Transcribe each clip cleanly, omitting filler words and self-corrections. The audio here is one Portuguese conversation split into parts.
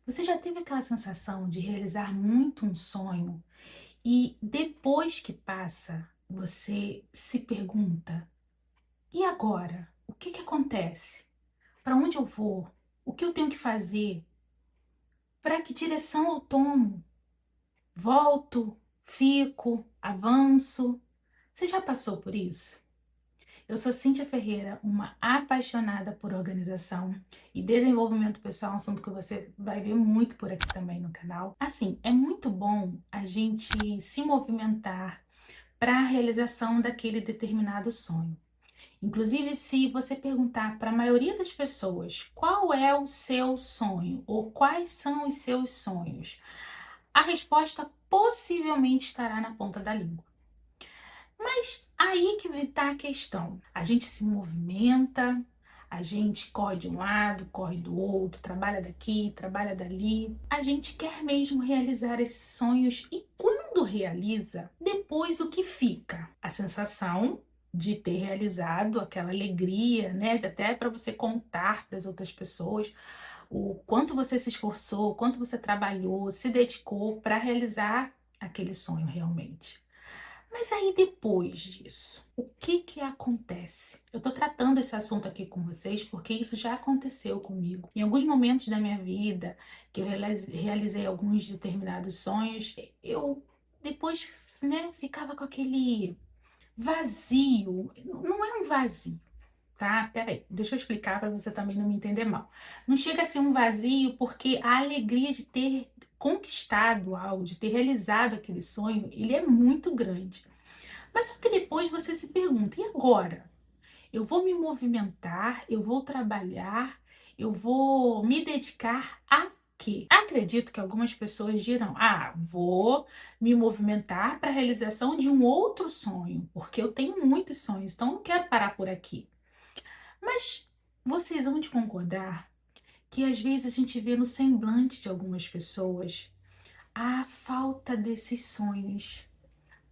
Você já teve aquela sensação de realizar muito um sonho e depois que passa, você se pergunta: e agora? O que que acontece? Para onde eu vou? O que eu tenho que fazer? Para que direção eu tomo? Volto? Fico? Avanço? Você já passou por isso? Eu sou Cíntia Ferreira, uma apaixonada por organização e desenvolvimento pessoal, um assunto que você vai ver muito por aqui também no canal. Assim, é muito bom a gente se movimentar para a realização daquele determinado sonho. Inclusive, se você perguntar para a maioria das pessoas qual é o seu sonho ou quais são os seus sonhos, a resposta possivelmente estará na ponta da língua. Mas aí que está a questão. A gente se movimenta, a gente corre de um lado, corre do outro, trabalha daqui, trabalha dali. A gente quer mesmo realizar esses sonhos e quando realiza, depois o que fica? A sensação de ter realizado, aquela alegria, né? Até para você contar para as outras pessoas o quanto você se esforçou, o quanto você trabalhou, se dedicou para realizar aquele sonho realmente. Mas aí depois disso, o que que acontece? Eu tô tratando esse assunto aqui com vocês porque isso já aconteceu comigo. Em alguns momentos da minha vida, que eu realizei alguns determinados sonhos, eu depois, né, ficava com aquele vazio. Não é um vazio, tá? Peraí, deixa eu explicar para você também não me entender mal. Não chega a ser um vazio porque a alegria de ter conquistado algo, de ter realizado aquele sonho, ele é muito grande. Mas só que depois você se pergunta, e agora? Eu vou me movimentar, eu vou trabalhar, eu vou me dedicar a quê? Acredito que algumas pessoas dirão: ah, vou me movimentar para a realização de um outro sonho, porque eu tenho muitos sonhos, então não quero parar por aqui. Mas vocês vão de concordar que às vezes a gente vê no semblante de algumas pessoas a falta desses sonhos.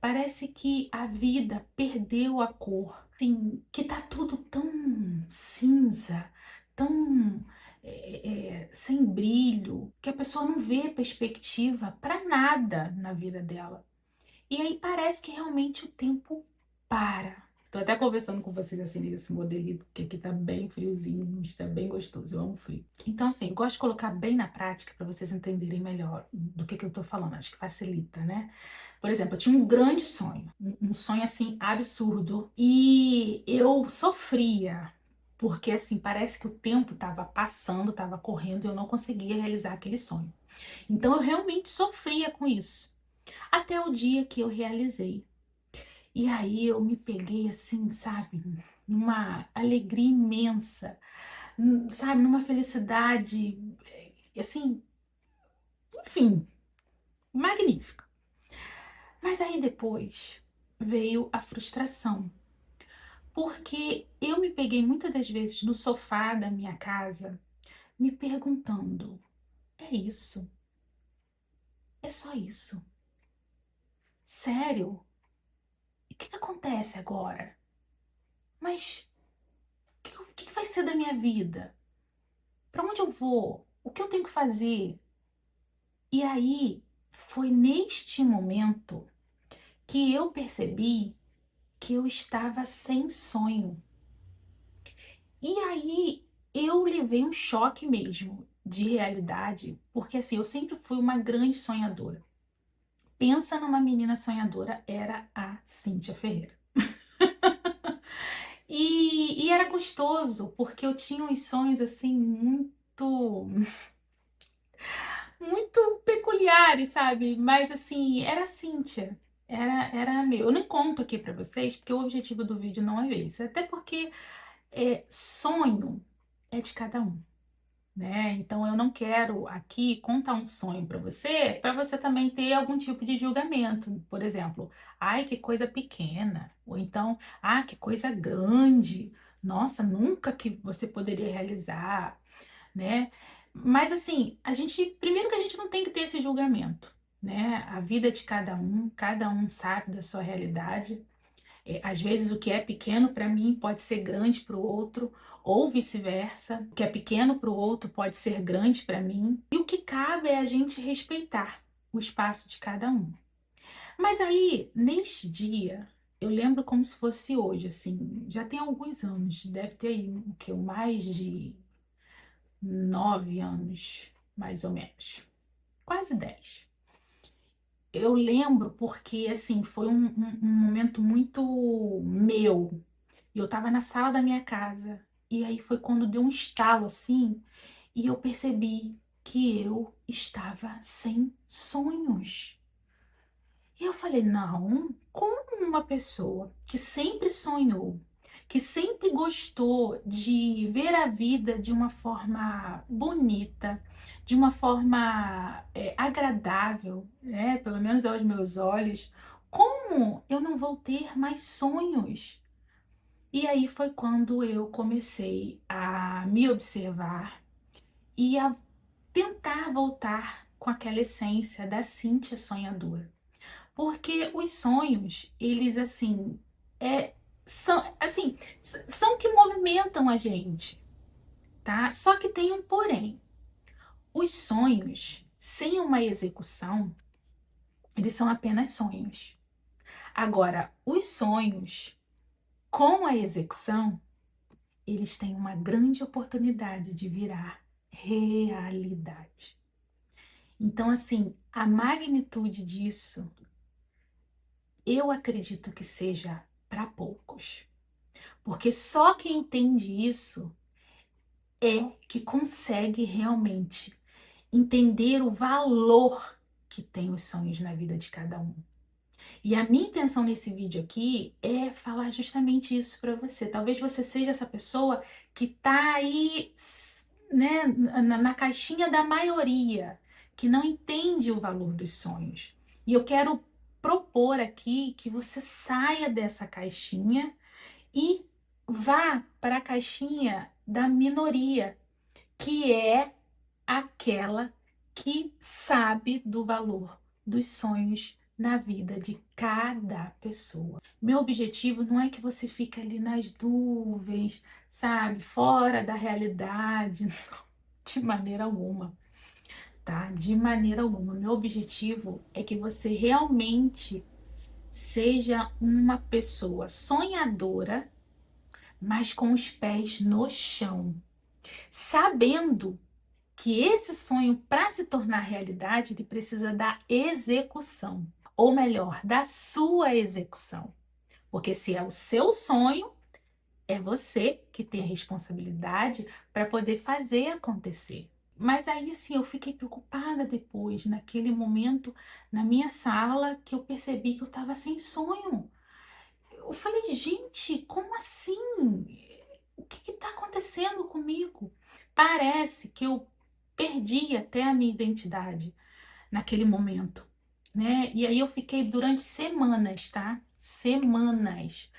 Parece que a vida perdeu a cor, assim, que tá tudo tão cinza, tão sem brilho, que a pessoa não vê perspectiva para nada na vida dela. E aí parece que realmente o tempo para. Tô até conversando com vocês assim nesse modelito, porque aqui tá bem friozinho, está bem gostoso, eu amo frio. Então assim, eu gosto de colocar bem na prática para vocês entenderem melhor do que eu tô falando, acho que facilita, né? Por exemplo, eu tinha um grande sonho, um sonho assim absurdo, e eu sofria, porque assim, parece que o tempo tava passando, tava correndo e eu não conseguia realizar aquele sonho. Então eu realmente sofria com isso. Até o dia que eu realizei. E aí eu me peguei assim, sabe, numa alegria imensa, sabe, numa felicidade, assim, enfim, magnífica. Mas aí depois veio a frustração, porque eu me peguei muitas das vezes no sofá da minha casa, me perguntando: é isso? É só isso? Sério? E o que acontece agora? Mas o que vai ser da minha vida? Para onde eu vou? O que eu tenho que fazer? E aí foi neste momento que eu percebi que eu estava sem sonho. E aí eu levei um choque mesmo de realidade, porque assim, eu sempre fui uma grande sonhadora. Pensa numa menina sonhadora, era a Cíntia Ferreira. E era gostoso, porque eu tinha uns sonhos assim muito peculiares, sabe? Mas assim, era a Cíntia. Era meu. Eu nem conto aqui pra vocês, porque o objetivo do vídeo não é esse. Até porque sonho é de cada um, né? Então eu não quero aqui contar um sonho para você também ter algum tipo de julgamento. Por exemplo, ai, que coisa pequena. Ou então, ah, que coisa grande. Nossa, nunca que você poderia realizar, né? Mas assim, primeiro que a gente não tem que ter esse julgamento, né? A vida é de cada um sabe da sua realidade. Às vezes o que é pequeno para mim pode ser grande para o outro, ou vice-versa. O que é pequeno para o outro pode ser grande para mim. E o que cabe é a gente respeitar o espaço de cada um. Mas aí, neste dia, eu lembro como se fosse hoje, assim, já tem alguns anos, deve ter aí o que, mais de 9 anos, mais ou menos, quase 10. Eu lembro porque, assim, foi um momento muito meu. Eu tava na sala da minha casa, e aí foi quando deu um estalo, assim, e eu percebi que eu estava sem sonhos. E eu falei, não, como uma pessoa que sempre sonhou, que sempre gostou de ver a vida de uma forma bonita, de uma forma agradável, né? Pelo menos aos meus olhos, como eu não vou ter mais sonhos? E aí foi quando eu comecei a me observar e a tentar voltar com aquela essência da Cíntia sonhadora. Porque os sonhos, eles são que movimentam a gente, tá? Só que tem um porém. Os sonhos, sem uma execução, eles são apenas sonhos. Agora, os sonhos com a execução, eles têm uma grande oportunidade de virar realidade. Então, assim, a magnitude disso, eu acredito que seja para poucos. Porque só quem entende isso é que consegue realmente entender o valor que tem os sonhos na vida de cada um. E a minha intenção nesse vídeo aqui é falar justamente isso para você. Talvez você seja essa pessoa que tá aí, né, na caixinha da maioria, que não entende o valor dos sonhos. E eu quero propor aqui que você saia dessa caixinha e vá para a caixinha da minoria, que é aquela que sabe do valor dos sonhos na vida de cada pessoa. Meu objetivo não é que você fique ali nas nuvens, sabe, fora da realidade, de maneira alguma, tá? De maneira alguma. Meu objetivo é que você realmente seja uma pessoa sonhadora, mas com os pés no chão, sabendo que esse sonho, para se tornar realidade, ele precisa da execução, ou melhor, da sua execução. Porque se é o seu sonho, é você que tem a responsabilidade para poder fazer acontecer. Mas aí, assim, eu fiquei preocupada depois, naquele momento, na minha sala, que eu percebi que eu estava sem sonho. Eu falei, gente, como assim? O que está acontecendo comigo? Parece que eu perdi até a minha identidade naquele momento, né? E aí eu fiquei durante semanas, tá? Semanas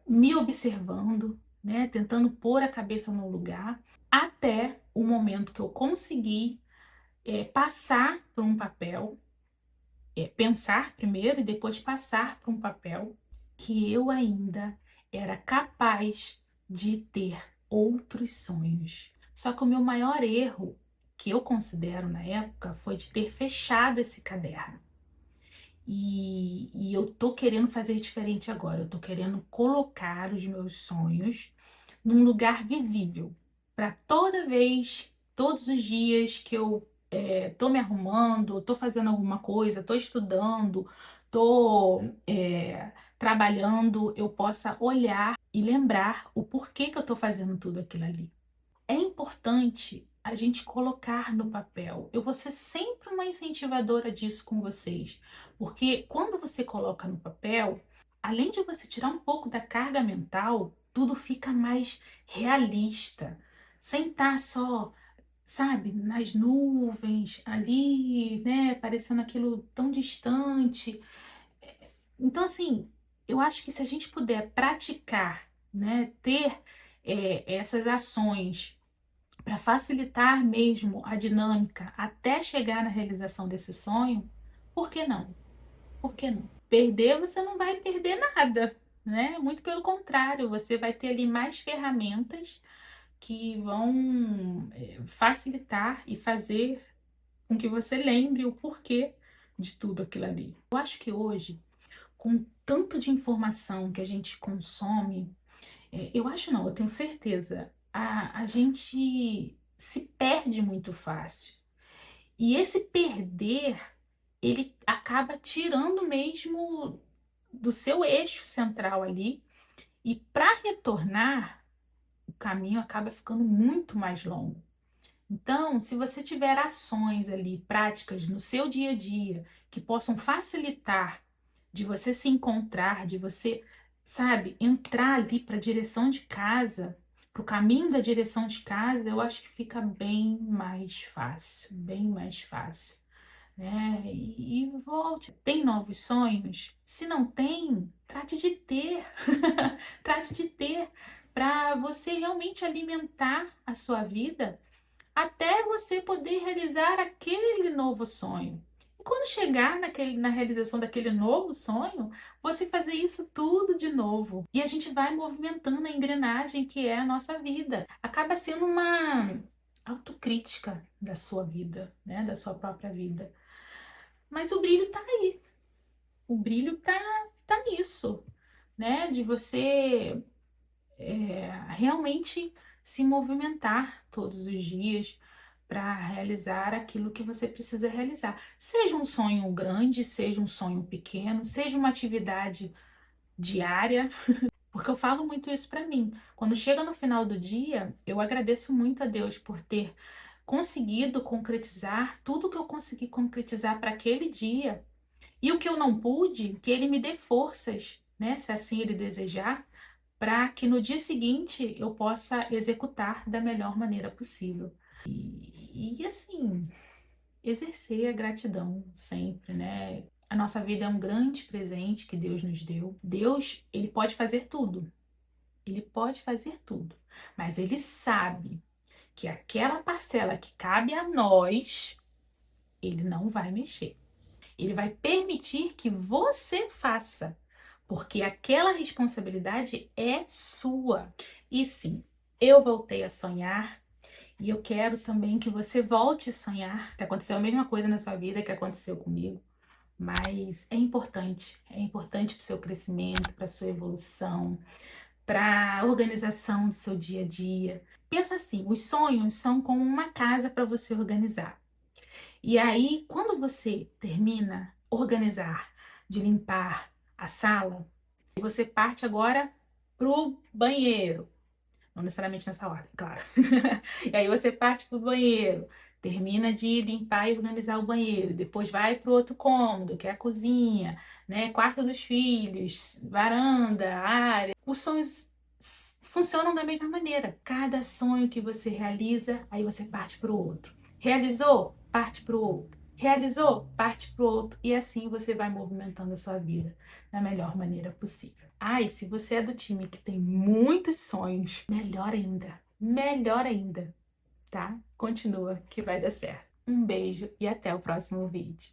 me observando, né? Tentando pôr a cabeça no lugar, até o momento que eu consegui passar por um papel, pensar primeiro e depois passar para um papel que eu ainda era capaz de ter outros sonhos. Só que o meu maior erro, que eu considero na época, foi de ter fechado esse caderno. E eu tô querendo fazer diferente agora. Eu tô querendo colocar os meus sonhos num lugar visível. Para toda vez, todos os dias que eu tô me arrumando, tô fazendo alguma coisa, tô estudando, tô trabalhando, eu possa olhar e lembrar o porquê que eu tô fazendo tudo aquilo ali. É importante a gente colocar no papel. Eu vou ser sempre uma incentivadora disso com vocês, porque quando você coloca no papel, além de você tirar um pouco da carga mental, tudo fica mais realista, sem estar só, sabe, nas nuvens ali, né, parecendo aquilo tão distante. Então, assim, eu acho que se a gente puder praticar, né, ter essas ações para facilitar mesmo a dinâmica até chegar na realização desse sonho, por que não? Por que não? Perder, você não vai perder nada, né? Muito pelo contrário, você vai ter ali mais ferramentas que vão facilitar e fazer com que você lembre o porquê de tudo aquilo ali. Eu acho que hoje, com tanto de informação que a gente consome, eu acho não, eu tenho certeza, a gente se perde muito fácil. E esse perder, ele acaba tirando mesmo do seu eixo central ali. E para retornar, o caminho acaba ficando muito mais longo. Então, se você tiver ações ali, práticas no seu dia a dia, que possam facilitar de você se encontrar, de você, sabe, entrar ali para a direção de casa, para o caminho da direção de casa, eu acho que fica bem mais fácil, né? E volte. Tem novos sonhos? Se não tem, trate de ter. Trate de ter para você realmente alimentar a sua vida até você poder realizar aquele novo sonho. E quando chegar na realização daquele novo sonho, você fazer isso tudo de novo. E a gente vai movimentando a engrenagem que é a nossa vida. Acaba sendo uma autocrítica da sua vida, né? Da sua própria vida. Mas o brilho tá aí. O brilho tá nisso, né? De você realmente se movimentar todos os dias para realizar aquilo que você precisa realizar. Seja um sonho grande, seja um sonho pequeno, seja uma atividade diária, porque eu falo muito isso para mim. Quando chega no final do dia, eu agradeço muito a Deus por ter conseguido concretizar tudo que eu consegui concretizar para aquele dia. E o que eu não pude, que ele me dê forças, né, se assim ele desejar, para que no dia seguinte eu possa executar da melhor maneira possível. E assim, exercer a gratidão sempre, né? A nossa vida é um grande presente que Deus nos deu. Deus, ele pode fazer tudo. Ele pode fazer tudo. Mas ele sabe que aquela parcela que cabe a nós, ele não vai mexer. Ele vai permitir que você faça, porque aquela responsabilidade é sua. E sim, eu voltei a sonhar e eu quero também que você volte a sonhar. Se aconteceu a mesma coisa na sua vida que aconteceu comigo, mas é importante para o seu crescimento, para a sua evolução, para a organização do seu dia a dia. Pensa assim, os sonhos são como uma casa para você organizar. E aí, quando você termina organizar, de limpar a sala, você parte agora pro banheiro. Não necessariamente nessa ordem, claro. E aí você parte pro banheiro, termina de limpar e organizar o banheiro, depois vai pro outro cômodo, que é a cozinha, né? Quarto dos filhos, varanda, área. Os sonhos funcionam da mesma maneira. Cada sonho que você realiza, aí você parte pro outro. Realizou? Parte pro outro. Realizou? Parte pro outro. E assim você vai movimentando a sua vida da melhor maneira possível. Ah, e se você é do time que tem muitos sonhos, melhor ainda, tá? Continua que vai dar certo. Um beijo e até o próximo vídeo.